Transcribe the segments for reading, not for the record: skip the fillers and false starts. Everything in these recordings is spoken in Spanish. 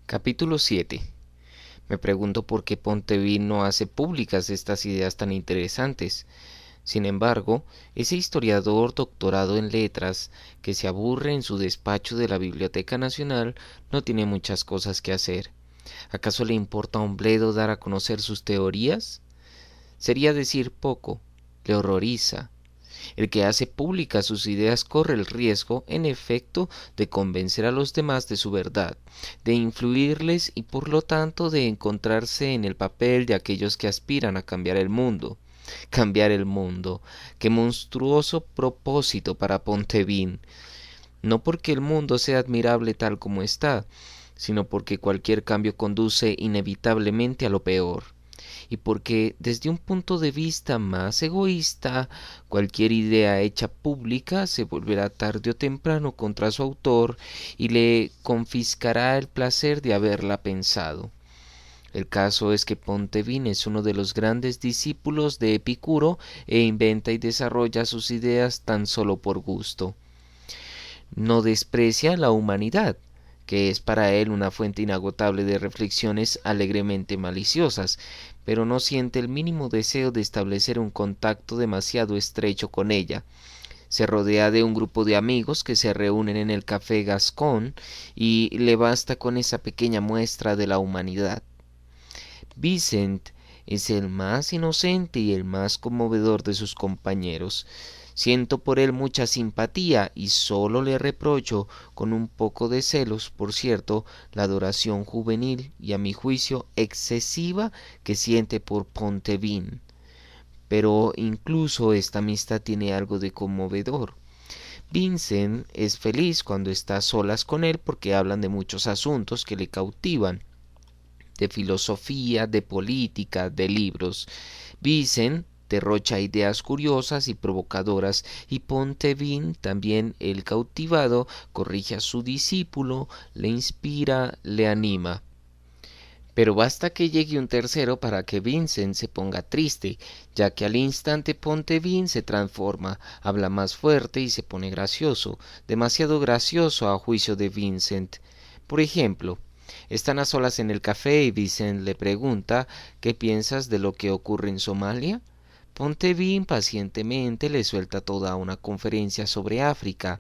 Capítulo 7. Me pregunto por qué Pontevin no hace públicas estas ideas tan interesantes. Sin embargo, ese historiador doctorado en letras, que se aburre en su despacho de la Biblioteca Nacional, no tiene muchas cosas que hacer. ¿Acaso le importa a un bledo dar a conocer sus teorías? Sería decir poco. Le horroriza. El que hace públicas sus ideas corre el riesgo, en efecto, de convencer a los demás de su verdad, de influirles y por lo tanto de encontrarse en el papel de aquellos que aspiran a cambiar el mundo. Cambiar el mundo. Qué monstruoso propósito para Pontevin. No porque el mundo sea admirable tal como está, sino porque cualquier cambio conduce inevitablemente a lo peor y porque desde un punto de vista más egoísta, cualquier idea hecha pública se volverá tarde o temprano contra su autor y le confiscará el placer de haberla pensado. El caso es que Pontevin es uno de los grandes discípulos de Epicuro e inventa y desarrolla sus ideas tan solo por gusto. No desprecia la humanidad, que es para él una fuente inagotable de reflexiones alegremente maliciosas, pero no siente el mínimo deseo de establecer un contacto demasiado estrecho con ella. Se rodea de un grupo de amigos que se reúnen en el café Gascón y le basta con esa pequeña muestra de la humanidad. Vincent es el más inocente y el más conmovedor de sus compañeros. Siento por él mucha simpatía y solo le reprocho, con un poco de celos, por cierto, la adoración juvenil y a mi juicio excesiva que siente por Pontevin. Pero incluso esta amistad tiene algo de conmovedor. Vincent es feliz cuando está a solas con él porque hablan de muchos asuntos que le cautivan, de filosofía, de política, de libros. Vincent derrocha ideas curiosas y provocadoras, y Pontevin, también el cautivado, corrige a su discípulo, le inspira, le anima. Pero basta que llegue un tercero para que Vincent se ponga triste, ya que al instante Pontevin se transforma, habla más fuerte y se pone gracioso, demasiado gracioso a juicio de Vincent. Por ejemplo, están a solas en el café y Vincent le pregunta ¿qué piensas de lo que ocurre en Somalia? Pontevin pacientemente le suelta toda una conferencia sobre África.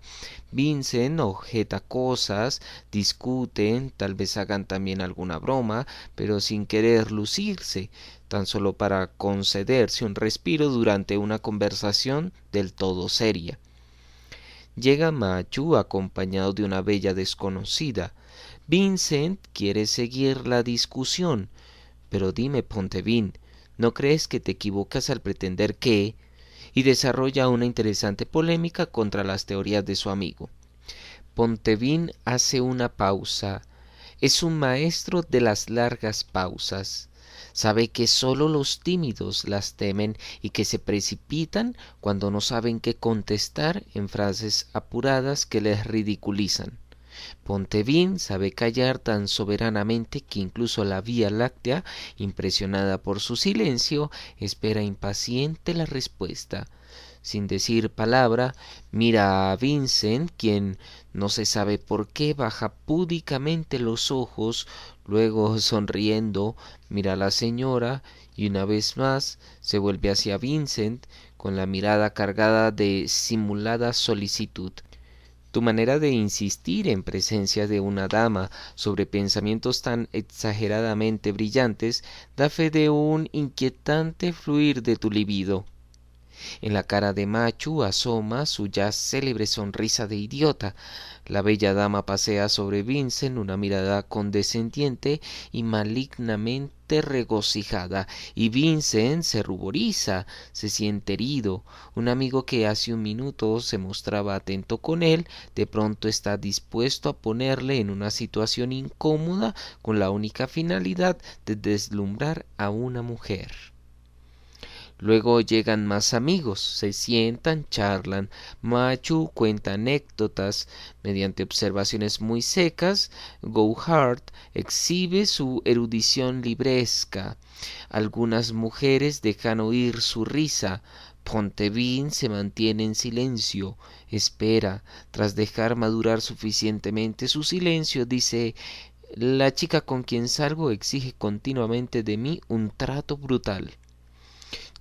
Vincent objeta cosas, discuten, tal vez hagan también alguna broma, pero sin querer lucirse, tan solo para concederse un respiro durante una conversación del todo seria. Llega Machu acompañado de una bella desconocida. Vincent quiere seguir la discusión, pero dime, Pontevin, ¿no crees que te equivocas al pretender que... y desarrolla una interesante polémica contra las teorías de su amigo? Pontevin hace una pausa. Es un maestro de las largas pausas. Sabe que sólo los tímidos las temen y que se precipitan cuando no saben qué contestar en frases apuradas que les ridiculizan. Pontevin sabe callar tan soberanamente que incluso la Vía Láctea, impresionada por su silencio, espera impaciente la respuesta. Sin decir palabra, mira a Vincent, quien, no se sabe por qué, baja púdicamente los ojos, luego, sonriendo, mira a la señora y una vez más se vuelve hacia Vincent con la mirada cargada de simulada solicitud. Tu manera de insistir en presencia de una dama sobre pensamientos tan exageradamente brillantes da fe de un inquietante fluir de tu libido. En la cara de Machu asoma su ya célebre sonrisa de idiota. La bella dama pasea sobre Vincent una mirada condescendiente y malignamente regocijada, y Vincent se ruboriza, se siente herido. Un amigo que hace un minuto se mostraba atento con él, de pronto está dispuesto a ponerle en una situación incómoda con la única finalidad de deslumbrar a una mujer. Luego llegan más amigos, se sientan, charlan. Machu cuenta anécdotas. Mediante observaciones muy secas, Gohart exhibe su erudición libresca. Algunas mujeres dejan oír su risa. Pontevin se mantiene en silencio, espera. Tras dejar madurar suficientemente su silencio, dice: La chica con quien salgo exige continuamente de mí un trato brutal.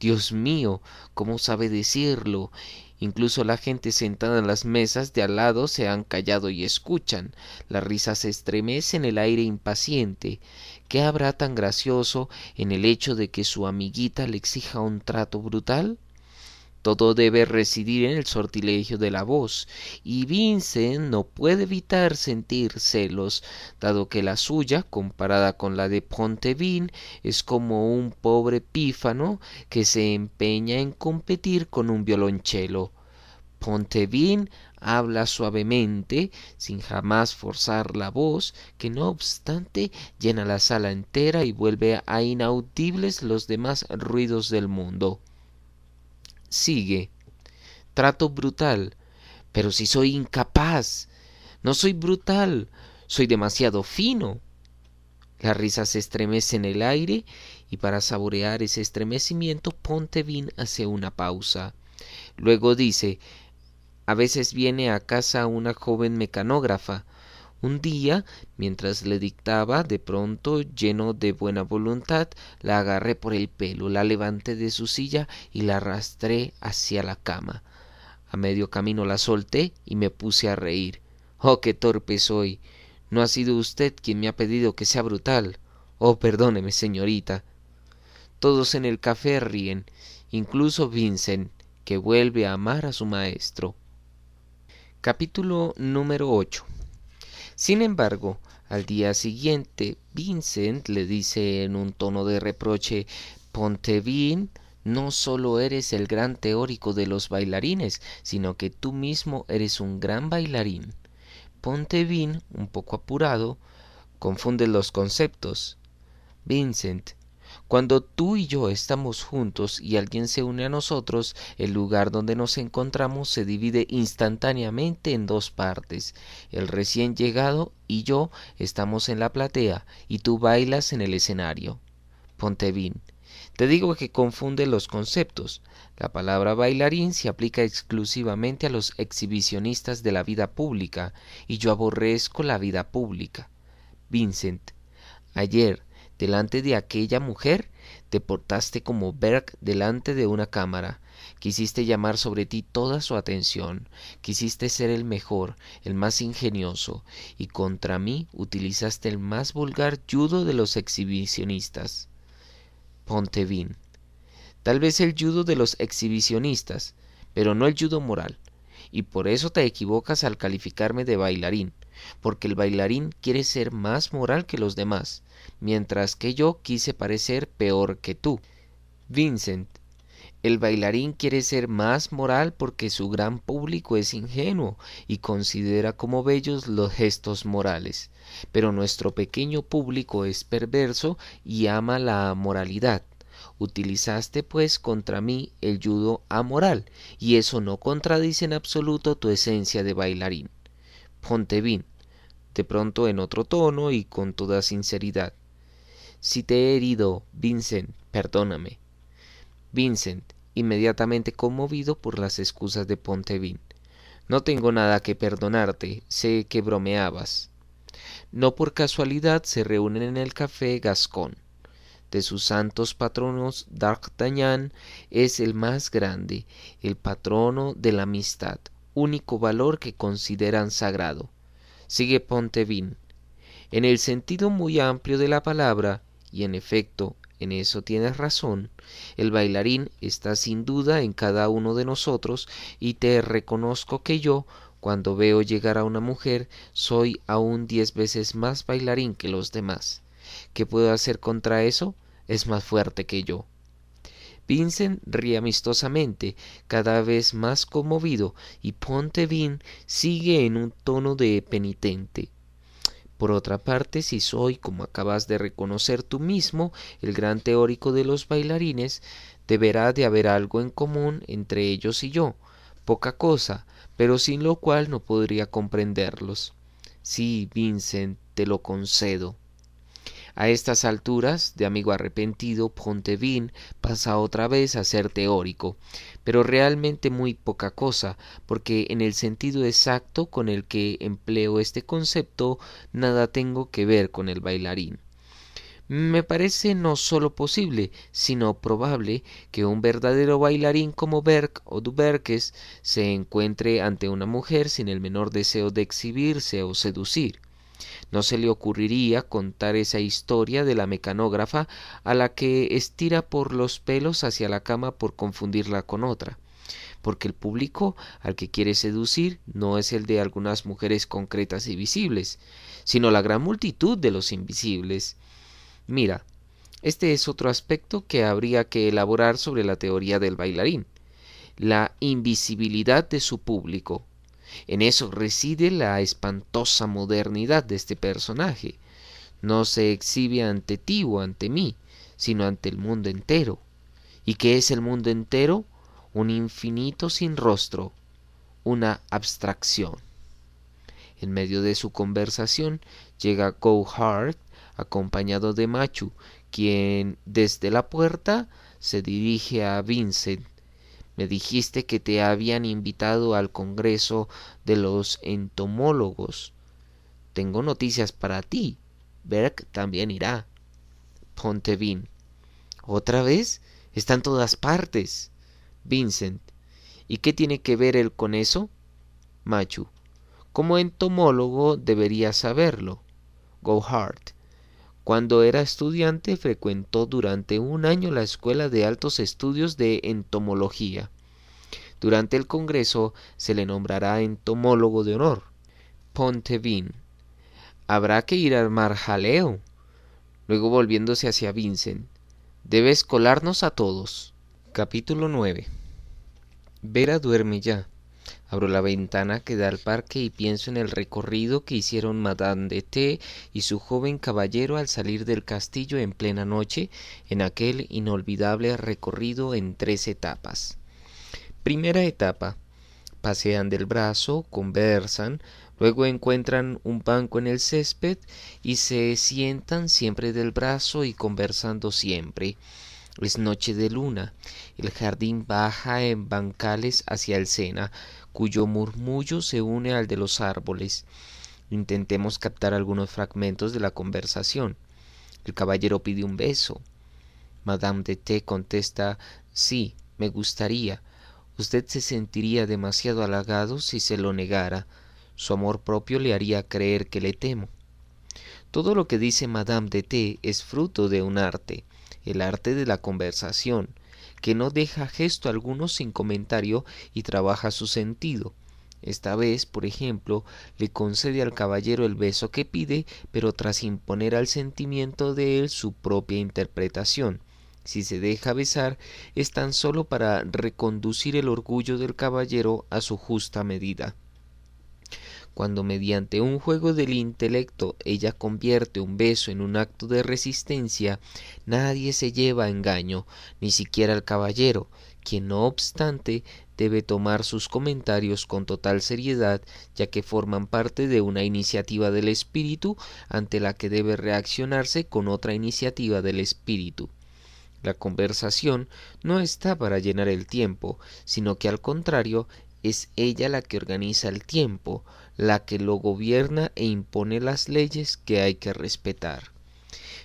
Dios mío, ¿cómo sabe decirlo? Incluso la gente sentada en las mesas de al lado se han callado y escuchan. La risa se estremece en el aire impaciente. ¿Qué habrá tan gracioso en el hecho de que su amiguita le exija un trato brutal? Todo debe residir en el sortilegio de la voz, y Vincent no puede evitar sentir celos, dado que la suya, comparada con la de Pontevin, es como un pobre pífano que se empeña en competir con un violonchelo. Pontevin habla suavemente, sin jamás forzar la voz, que no obstante llena la sala entera y vuelve a inaudibles los demás ruidos del mundo. Sigue. Trato brutal. Pero si soy incapaz. No soy brutal. Soy demasiado fino. La risa se estremece en el aire y para saborear ese estremecimiento Pontevin hace una pausa. Luego dice, a veces viene a casa una joven mecanógrafa. Un día, mientras le dictaba, de pronto, lleno de buena voluntad, la agarré por el pelo, la levanté de su silla y la arrastré hacia la cama. A medio camino la solté y me puse a reír. ¡Oh, qué torpe soy! No ha sido usted quien me ha pedido que sea brutal. Oh, perdóneme, señorita. Todos en el café ríen, incluso Vincent, que vuelve a amar a su maestro. Capítulo número 8. Sin embargo, al día siguiente, Vincent le dice en un tono de reproche, Pontevin, no solo eres el gran teórico de los bailarines, sino que tú mismo eres un gran bailarín. Pontevin, un poco apurado, confunde los conceptos. Vincent, cuando tú y yo estamos juntos y alguien se une a nosotros, el lugar donde nos encontramos se divide instantáneamente en dos partes. El recién llegado y yo estamos en la platea y tú bailas en el escenario. Pontevin, te digo que confunde los conceptos. La palabra bailarín se aplica exclusivamente a los exhibicionistas de la vida pública y yo aborrezco la vida pública. Vincent, ayer, delante de aquella mujer, te portaste como Berg delante de una cámara. Quisiste llamar sobre ti toda su atención, quisiste ser el mejor, el más ingenioso, y contra mí utilizaste el más vulgar judo de los exhibicionistas. Pontevin, tal vez el judo de los exhibicionistas, pero no el judo moral, y por eso te equivocas al calificarme de bailarín, porque el bailarín quiere ser más moral que los demás, mientras que yo quise parecer peor que tú. Vincent, el bailarín quiere ser más moral porque su gran público es ingenuo y considera como bellos los gestos morales, pero nuestro pequeño público es perverso y ama la amoralidad. Utilizaste pues contra mí el judo amoral, y eso no contradice en absoluto tu esencia de bailarín. Pontevin, de pronto en otro tono y con toda sinceridad. Si te he herido, Vincent, perdóname. Vincent, inmediatamente conmovido por las excusas de Pontevin. No tengo nada que perdonarte, sé que bromeabas. No por casualidad se reúnen en el café Gascón. De sus santos patronos, D'Artagnan es el más grande, el patrono de la amistad, único valor que consideran sagrado. Sigue Pontevin. En el sentido muy amplio de la palabra, y en efecto, en eso tienes razón, el bailarín está sin duda en cada uno de nosotros, y te reconozco que yo, cuando veo llegar a una mujer, soy aún 10 veces más bailarín que los demás. ¿Qué puedo hacer contra eso? Es más fuerte que yo. Vincent ríe amistosamente, cada vez más conmovido, y Pontevin sigue en un tono de penitente. Por otra parte, si soy, como acabas de reconocer tú mismo, el gran teórico de los bailarines, deberá de haber algo en común entre ellos y yo, poca cosa, pero sin lo cual no podría comprenderlos. Sí, Vincent, te lo concedo. A estas alturas, de amigo arrepentido, Pontevin pasa otra vez a ser teórico, pero realmente muy poca cosa, porque en el sentido exacto con el que empleo este concepto, nada tengo que ver con el bailarín. Me parece no sólo posible, sino probable que un verdadero bailarín como Berg o Duberques se encuentre ante una mujer sin el menor deseo de exhibirse o seducir. No se le ocurriría contar esa historia de la mecanógrafa a la que estira por los pelos hacia la cama por confundirla con otra, porque el público al que quiere seducir no es el de algunas mujeres concretas y visibles, sino la gran multitud de los invisibles. Mira, este es otro aspecto que habría que elaborar sobre la teoría del bailarín, la invisibilidad de su público. En eso reside la espantosa modernidad de este personaje. No se exhibe ante ti o ante mí, sino ante el mundo entero. ¿Y qué es el mundo entero? Un infinito sin rostro, una abstracción. En medio de su conversación llega Gohart acompañado de Machu, quien desde la puerta se dirige a Vincent. Me dijiste que te habían invitado al Congreso de los Entomólogos. Tengo noticias para ti. Berg también irá. Pontevin. ¿Otra vez? Está en todas partes. Vincent. ¿Y qué tiene que ver él con eso? Machu. Como entomólogo debería saberlo. Gohart. Cuando era estudiante frecuentó durante un año la Escuela de Altos Estudios de Entomología. Durante el Congreso se le nombrará entomólogo de honor. Pontevin. Habrá que ir a armar jaleo. Luego volviéndose hacia Vincent. Debes colarnos a todos. Capítulo 9. Vera duerme ya. Abro la ventana que da al parque y pienso en el recorrido que hicieron Madame de T y su joven caballero al salir del castillo en plena noche, en aquel inolvidable recorrido en 3 etapas. Primera etapa. Pasean del brazo, conversan, luego encuentran un banco en el césped y se sientan siempre del brazo y conversando siempre. Es noche de luna. El jardín baja en bancales hacia el Sena, cuyo murmullo se une al de los árboles. Intentemos captar algunos fragmentos de la conversación. El caballero pide un beso. Madame de T contesta: sí, me gustaría. Usted se sentiría demasiado halagado si se lo negara. Su amor propio le haría creer que le temo. Todo lo que dice Madame de T es fruto de un arte, el arte de la conversación, que no deja gesto alguno sin comentario y trabaja su sentido. Esta vez, por ejemplo, le concede al caballero el beso que pide, pero tras imponer al sentimiento de él su propia interpretación. Si se deja besar, es tan solo para reconducir el orgullo del caballero a su justa medida. Cuando mediante un juego del intelecto ella convierte un beso en un acto de resistencia, nadie se lleva a engaño, ni siquiera el caballero, quien no obstante debe tomar sus comentarios con total seriedad, ya que forman parte de una iniciativa del espíritu ante la que debe reaccionarse con otra iniciativa del espíritu. La conversación no está para llenar el tiempo, sino que al contrario es ella la que organiza el tiempo, la que lo gobierna e impone las leyes que hay que respetar.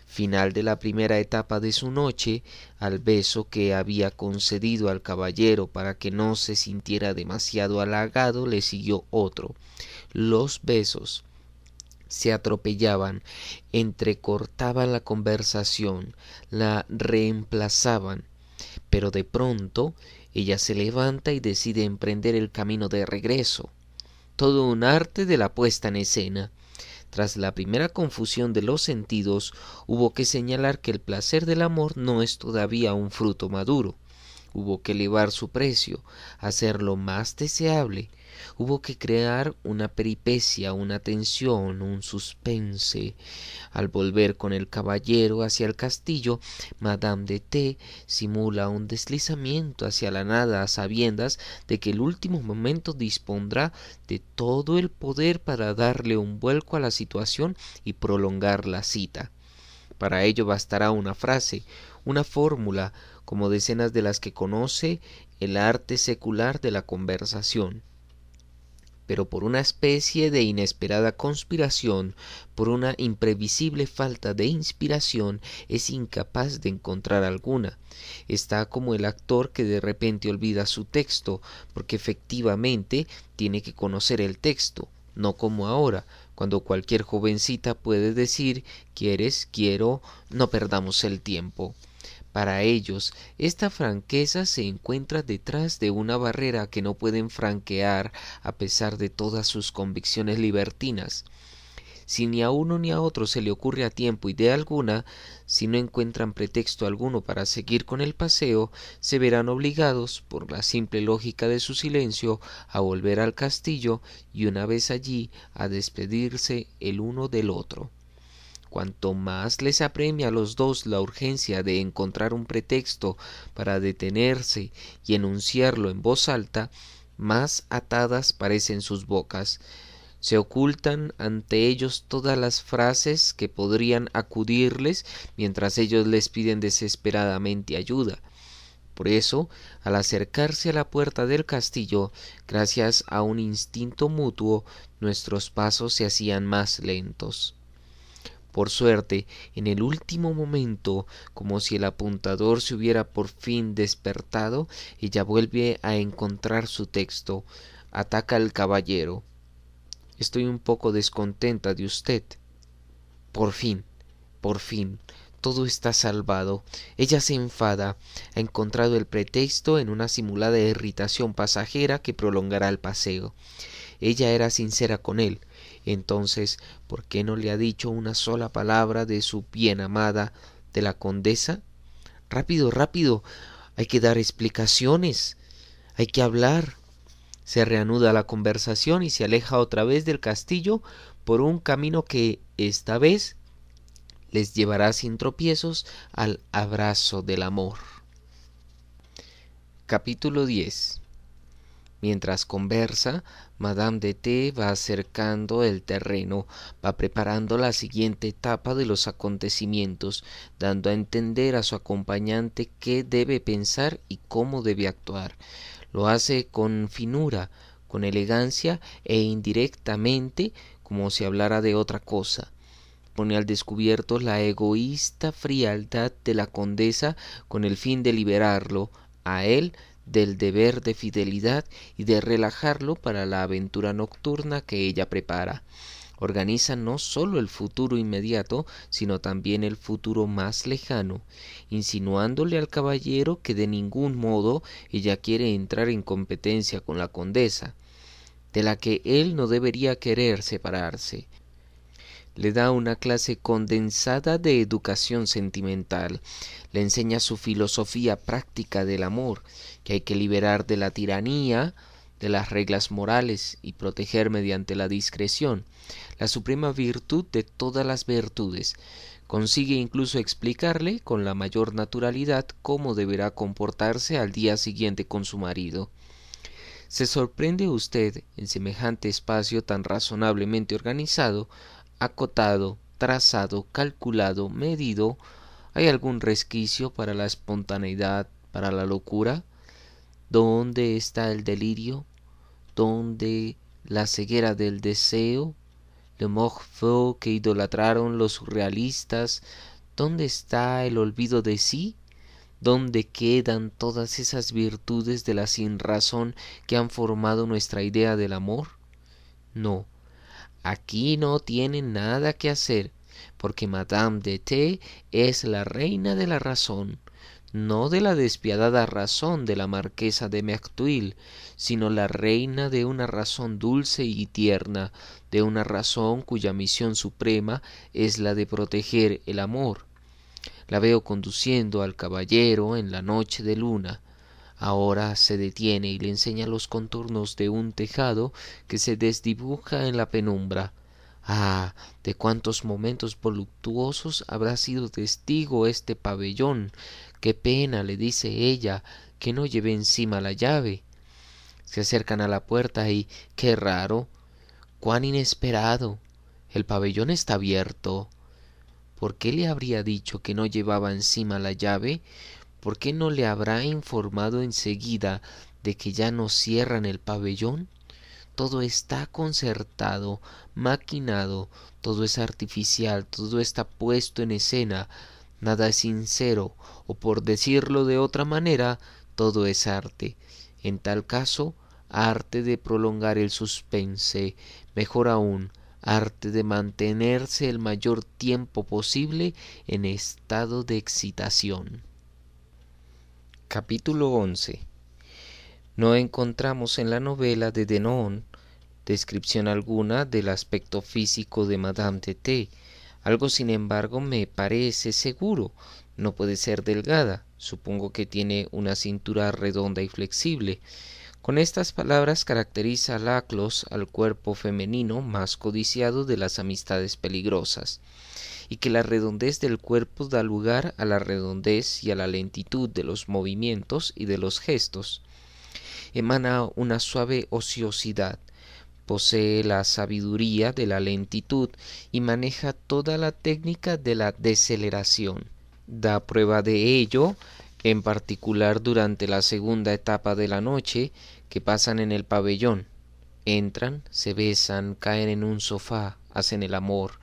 Final de la primera etapa de su noche, al beso que había concedido al caballero para que no se sintiera demasiado halagado, le siguió otro. Los besos se atropellaban, entrecortaban la conversación, la reemplazaban, pero de pronto ella se levanta y decide emprender el camino de regreso. Todo un arte de la puesta en escena. Tras la primera confusión de los sentidos, hubo que señalar que el placer del amor no es todavía un fruto maduro. Hubo que elevar su precio, hacerlo más deseable. Hubo que crear una peripecia, una tensión, un suspense. Al volver con el caballero hacia el castillo, Madame de T simula un deslizamiento hacia la nada a sabiendas de que el último momento dispondrá de todo el poder para darle un vuelco a la situación y prolongar la cita. Para ello bastará una frase, una fórmula, como decenas de las que conoce el arte secular de la conversación. Pero por una especie de inesperada conspiración, por una imprevisible falta de inspiración, es incapaz de encontrar alguna. Está como el actor que de repente olvida su texto, porque efectivamente tiene que conocer el texto, no como ahora, cuando cualquier jovencita puede decir ¿quieres? Quiero, no perdamos el tiempo. Para ellos, esta franqueza se encuentra detrás de una barrera que no pueden franquear a pesar de todas sus convicciones libertinas. Si ni a uno ni a otro se le ocurre a tiempo idea alguna, si no encuentran pretexto alguno para seguir con el paseo, se verán obligados, por la simple lógica de su silencio, a volver al castillo y una vez allí a despedirse el uno del otro. Cuanto más les apremia a los dos la urgencia de encontrar un pretexto para detenerse y enunciarlo en voz alta, más atadas parecen sus bocas. Se ocultan ante ellos todas las frases que podrían acudirles mientras ellos les piden desesperadamente ayuda. Por eso, al acercarse a la puerta del castillo, gracias a un instinto mutuo, nuestros pasos se hacían más lentos. Por suerte, en el último momento, como si el apuntador se hubiera por fin despertado, ella vuelve a encontrar su texto. Ataca al caballero. Estoy un poco descontenta de usted. Por fin, todo está salvado. Ella se enfada. Ha encontrado el pretexto en una simulada irritación pasajera que prolongará el paseo. Ella era sincera con él. Entonces, ¿por qué no le ha dicho una sola palabra de su bien amada, de la condesa? Rápido, rápido. Hay que dar explicaciones. Hay que hablar. Se reanuda la conversación y se aleja otra vez del castillo por un camino que, esta vez, les llevará sin tropiezos al abrazo del amor. Capítulo 10. Mientras conversa, Madame de T va acercando el terreno, va preparando la siguiente etapa de los acontecimientos, dando a entender a su acompañante qué debe pensar y cómo debe actuar. Lo hace con finura, con elegancia e indirectamente, como si hablara de otra cosa. Pone al descubierto la egoísta frialdad de la condesa con el fin de liberarlo, a él, del deber de fidelidad y de relajarlo para la aventura nocturna que ella prepara. Organiza no sólo el futuro inmediato, sino también el futuro más lejano, insinuándole al caballero que de ningún modo ella quiere entrar en competencia con la condesa, de la que él no debería querer separarse. Le da una clase condensada de educación sentimental, le enseña su filosofía práctica del amor, que hay que liberar de la tiranía, de las reglas morales y proteger mediante la discreción, la suprema virtud de todas las virtudes. Consigue incluso explicarle con la mayor naturalidad cómo deberá comportarse al día siguiente con su marido. ¿Se sorprende usted en semejante espacio tan razonablemente organizado, acotado, trazado, calculado, medido? ¿Hay algún resquicio para la espontaneidad, para la locura? ¿Dónde está el delirio? ¿Dónde la ceguera del deseo? Le Morpheus que idolatraron los surrealistas. ¿Dónde está el olvido de sí? ¿Dónde quedan todas esas virtudes de la sinrazón que han formado nuestra idea del amor? No, aquí no tienen nada que hacer, porque Madame de T es la reina de la razón, no de la despiadada razón de la marquesa de Merteuil, sino la reina de una razón dulce y tierna, de una razón cuya misión suprema es la de proteger el amor. La veo conduciendo al caballero en la noche de luna. Ahora se detiene y le enseña los contornos de un tejado que se desdibuja en la penumbra. Ah, de cuántos momentos voluptuosos habrá sido testigo este pabellón. Qué pena, le dice ella, que no lleve encima la llave. Se acercan a la puerta y, qué raro, cuán inesperado, el pabellón está abierto. ¿Por qué le habría dicho que no llevaba encima la llave? ¿Por qué no le habrá informado enseguida de que ya no cierran el pabellón? Todo está concertado, maquinado, todo es artificial, todo está puesto en escena, nada es sincero, o por decirlo de otra manera, todo es arte. En tal caso, arte de prolongar el suspense, mejor aún, arte de mantenerse el mayor tiempo posible en estado de excitación. Capítulo 11. No encontramos en la novela de Denon descripción alguna del aspecto físico de Madame de T. Algo, sin embargo, me parece seguro. No puede ser delgada. Supongo que tiene una cintura redonda y flexible. Con estas palabras caracteriza Laclos al cuerpo femenino más codiciado de las amistades peligrosas, y que la redondez del cuerpo da lugar a la redondez y a la lentitud de los movimientos y de los gestos. Emana una suave ociosidad, posee la sabiduría de la lentitud y maneja toda la técnica de la deceleración. Da prueba de ello, en particular durante la segunda etapa de la noche, que pasan en el pabellón. Entran, se besan, caen en un sofá, hacen el amor.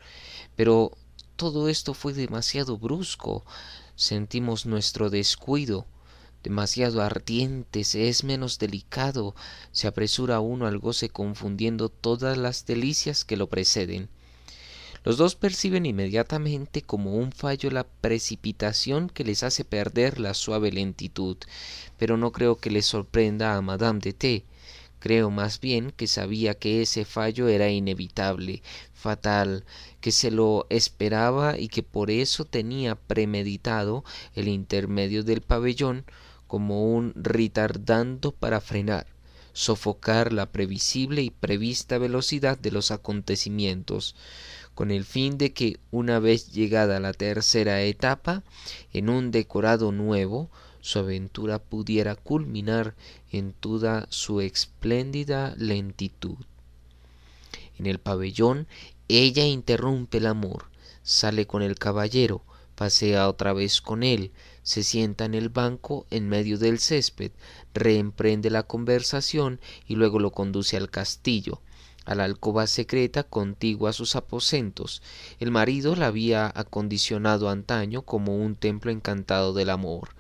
Pero todo esto fue demasiado brusco. Sentimos nuestro descuido. Demasiado ardiente, se es menos delicado, se apresura uno al goce confundiendo todas las delicias que lo preceden. Los dos perciben inmediatamente como un fallo la precipitación que les hace perder la suave lentitud, pero no creo que les sorprenda a Madame de T. Creo más bien que sabía que ese fallo era inevitable, fatal, que se lo esperaba y que por eso tenía premeditado el intermedio del pabellón como un retardando para frenar, sofocar la previsible y prevista velocidad de los acontecimientos, con el fin de que, una vez llegada la tercera etapa, en un decorado nuevo, su aventura pudiera culminar en toda su espléndida lentitud. En el pabellón, ella interrumpe el amor, sale con el caballero, pasea otra vez con él, se sienta en el banco en medio del césped, reemprende la conversación y luego lo conduce al castillo, a la alcoba secreta contigua a sus aposentos. El marido la había acondicionado antaño como un templo encantado del amor.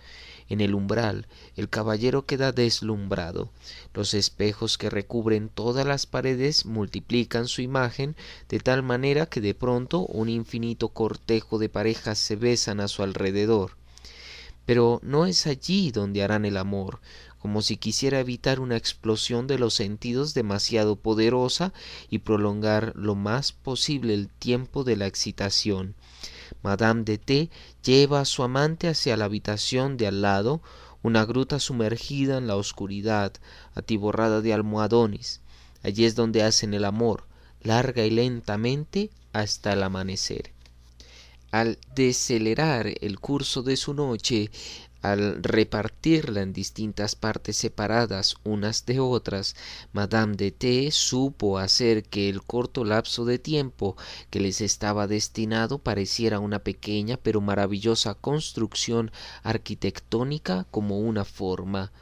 En el umbral el caballero queda deslumbrado. Los espejos que recubren todas las paredes multiplican su imagen de tal manera que de pronto un infinito cortejo de parejas se besan a su alrededor. Pero no es allí donde harán el amor, como si quisiera evitar una explosión de los sentidos demasiado poderosa y prolongar lo más posible el tiempo de la excitación. Madame de T. lleva a su amante hacia la habitación de al lado, una gruta sumergida en la oscuridad, atiborrada de almohadones. Allí es donde hacen el amor, larga y lentamente, hasta el amanecer. Al decelerar el curso de su noche, al repartirla en distintas partes separadas unas de otras, Madame de T. supo hacer que el corto lapso de tiempo que les estaba destinado pareciera una pequeña pero maravillosa construcción arquitectónica como una forma.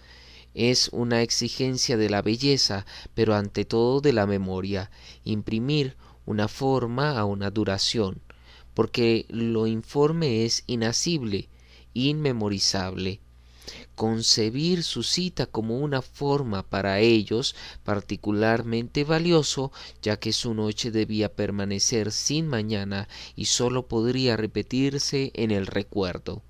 Es una exigencia de la belleza, pero ante todo de la memoria, imprimir una forma a una duración, porque lo informe es inasible, inmemorizable. Concebir su cita como una forma para ellos particularmente valioso, ya que su noche debía permanecer sin mañana y sólo podría repetirse en el recuerdo.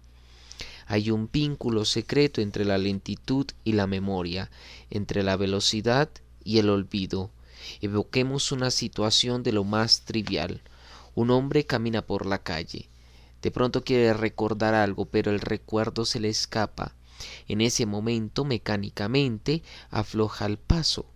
Hay un vínculo secreto entre la lentitud y la memoria, entre la velocidad y el olvido. Evoquemos una situación de lo más trivial. Un hombre camina por la calle. De pronto quiere recordar algo, pero el recuerdo se le escapa. En ese momento, mecánicamente, afloja el paso.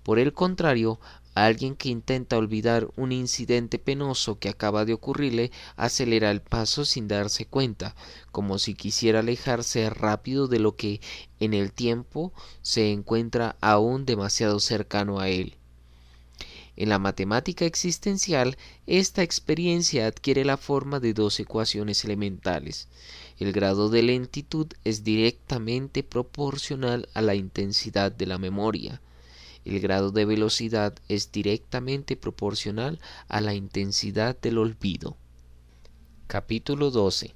Por el contrario, alguien que intenta olvidar un incidente penoso que acaba de ocurrirle acelera el paso sin darse cuenta, como si quisiera alejarse rápido de lo que en el tiempo se encuentra aún demasiado cercano a él. En la matemática existencial, esta experiencia adquiere la forma de dos ecuaciones elementales. El grado de lentitud es directamente proporcional a la intensidad de la memoria. El grado de velocidad es directamente proporcional a la intensidad del olvido. Capítulo 12.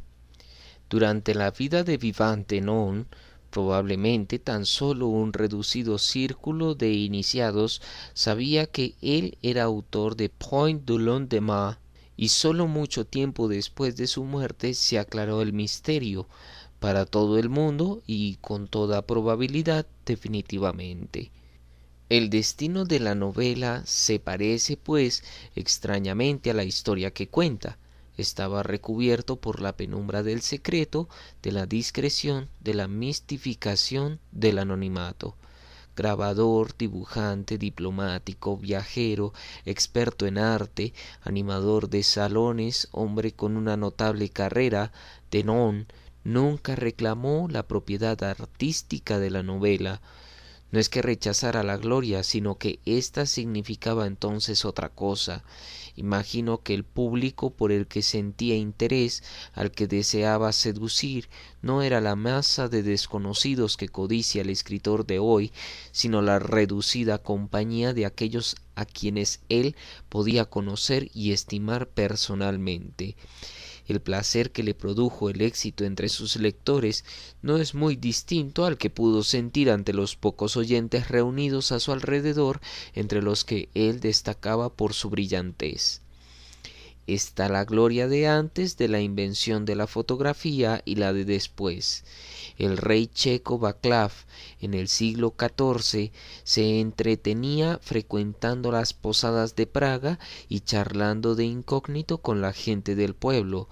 Durante la vida de Vivant Denon, probablemente tan solo un reducido círculo de iniciados sabía que él era autor de Point du lendemain, y solo mucho tiempo después de su muerte se aclaró el misterio para todo el mundo y con toda probabilidad definitivamente. El destino de la novela se parece, pues, extrañamente a la historia que cuenta. Estaba recubierto por la penumbra del secreto, de la discreción, de la mistificación, del anonimato. Grabador, dibujante, diplomático, viajero, experto en arte, animador de salones, hombre con una notable carrera, Denon nunca reclamó la propiedad artística de la novela. No es que rechazara la gloria, sino que ésta significaba entonces otra cosa. Imagino que el público por el que sentía interés, al que deseaba seducir, no era la masa de desconocidos que codicia el escritor de hoy, sino la reducida compañía de aquellos a quienes él podía conocer y estimar personalmente. El placer que le produjo el éxito entre sus lectores no es muy distinto al que pudo sentir ante los pocos oyentes reunidos a su alrededor, entre los que él destacaba por su brillantez. Está la gloria de antes de la invención de la fotografía y la de después. El rey checo Václav en el siglo XIV se entretenía frecuentando las posadas de Praga y charlando de incógnito con la gente del pueblo.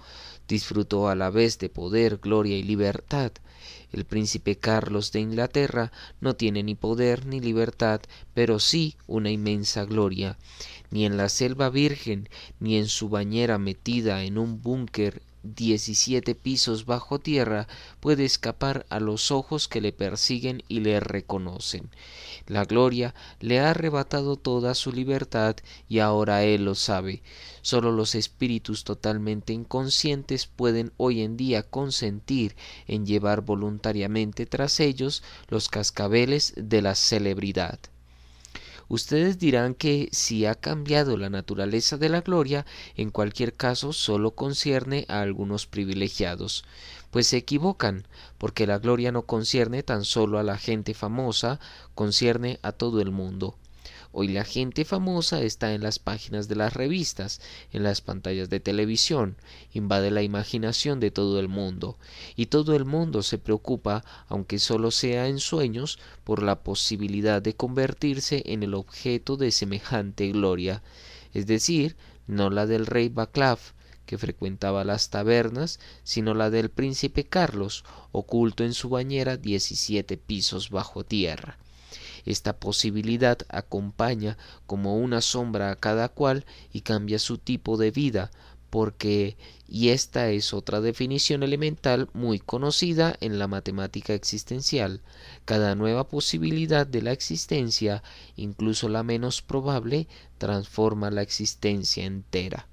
Disfrutó a la vez de poder, gloria y libertad. El príncipe Carlos de Inglaterra no tiene ni poder ni libertad, pero sí una inmensa gloria. Ni en la selva virgen, ni en su bañera metida en un búnker 17 pisos bajo tierra, puede escapar a los ojos que le persiguen y le reconocen. La gloria le ha arrebatado toda su libertad y ahora él lo sabe. Sólo los espíritus totalmente inconscientes pueden hoy en día consentir en llevar voluntariamente tras ellos los cascabeles de la celebridad. Ustedes dirán que si ha cambiado la naturaleza de la gloria, en cualquier caso solo concierne a algunos privilegiados. Pues se equivocan, porque la gloria no concierne tan solo a la gente famosa, concierne a todo el mundo. Hoy la gente famosa está en las páginas de las revistas, en las pantallas de televisión, invade la imaginación de todo el mundo, y todo el mundo se preocupa, aunque solo sea en sueños, por la posibilidad de convertirse en el objeto de semejante gloria, es decir, no la del rey Václav, que frecuentaba las tabernas, sino la del príncipe Carlos, oculto en su bañera 17 pisos bajo tierra. Esta posibilidad acompaña como una sombra a cada cual y cambia su tipo de vida, porque, y esta es otra definición elemental muy conocida en la matemática existencial, cada nueva posibilidad de la existencia, incluso la menos probable, transforma la existencia entera.